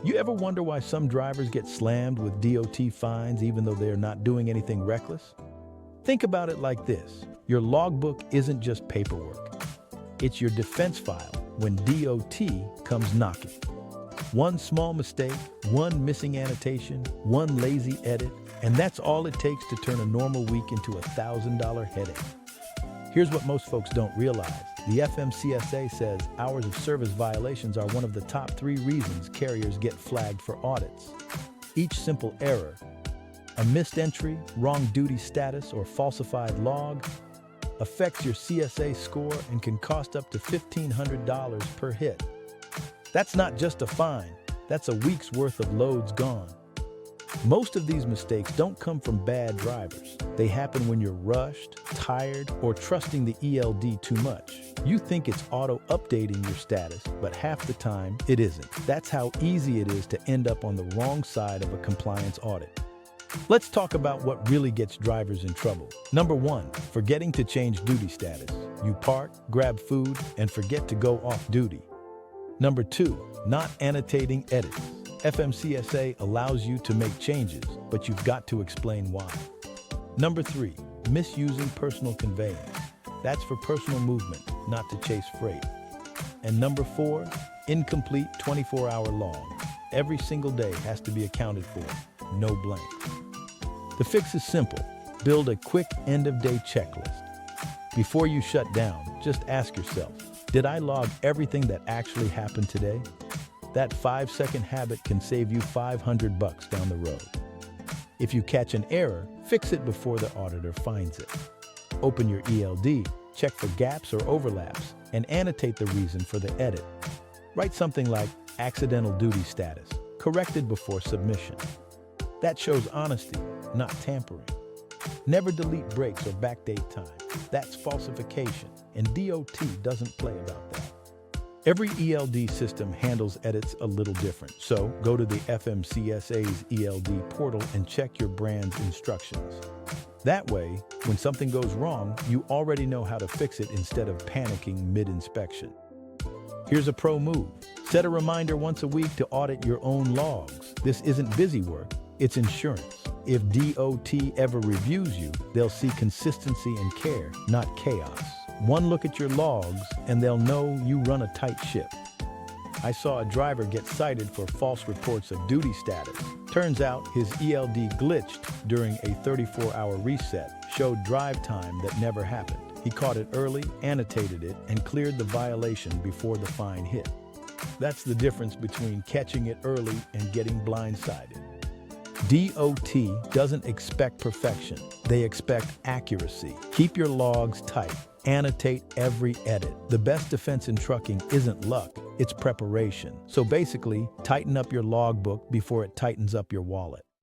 You ever wonder why some drivers get slammed with DOT fines even though they're not doing anything reckless? Think about it like this. Your logbook isn't just paperwork. It's your defense file when DOT comes knocking. One small mistake, one missing annotation, one lazy edit, and that's all it takes to turn a normal week into a $1,000 headache. Here's what most folks don't realize. The FMCSA says hours of service violations are one of the top 3 reasons carriers get flagged for audits. Each simple error, a missed entry, wrong duty status, or falsified log, affects your CSA score and can cost up to $1,500 per hit. That's not just a fine, that's a week's worth of loads gone. Most of these mistakes don't come from bad drivers. They happen when you're rushed, tired, or trusting the ELD too much. You think it's auto-updating your status, but half the time it isn't. That's how easy it is to end up on the wrong side of a compliance audit. Let's talk about what really gets drivers in trouble. Number 1, forgetting to change duty status. You park, grab food, and forget to go off duty. Number 2, not annotating edits. FMCSA allows you to make changes, but you've got to explain why. Number 3, misusing personal conveyance. That's for personal movement, not to chase freight. And number 4, incomplete 24-hour logs. Every single day has to be accounted for, no blanks. The fix is simple. Build a quick end-of-day checklist. Before you shut down, just ask yourself, did I log everything that actually happened today? That 5-second habit can save you $500 down the road. If you catch an error, fix it before the auditor finds it. Open your ELD, check for gaps or overlaps, and annotate the reason for the edit. Write something like accidental duty status, corrected before submission. That shows honesty, not tampering. Never delete breaks or backdate time. That's falsification, and DOT doesn't play about that. Every ELD system handles edits a little different, so go to the FMCSA's ELD portal and check your brand's instructions. That way, when something goes wrong, you already know how to fix it instead of panicking mid-inspection. Here's a pro move. Set a reminder once a week to audit your own logs. This isn't busy work, it's insurance. If DOT ever reviews you, they'll see consistency and care, not chaos. One look at your logs, and they'll know you run a tight ship. I saw a driver get cited for false reports of duty status. Turns out his ELD glitched during a 34-hour reset, showed drive time that never happened. He caught it early, annotated it, and cleared the violation before the fine hit. That's the difference between catching it early and getting blindsided. DOT doesn't expect perfection. They expect accuracy. Keep your logs tight. Annotate every edit. The best defense in trucking isn't luck, it's preparation. So basically, tighten up your logbook before it tightens up your wallet.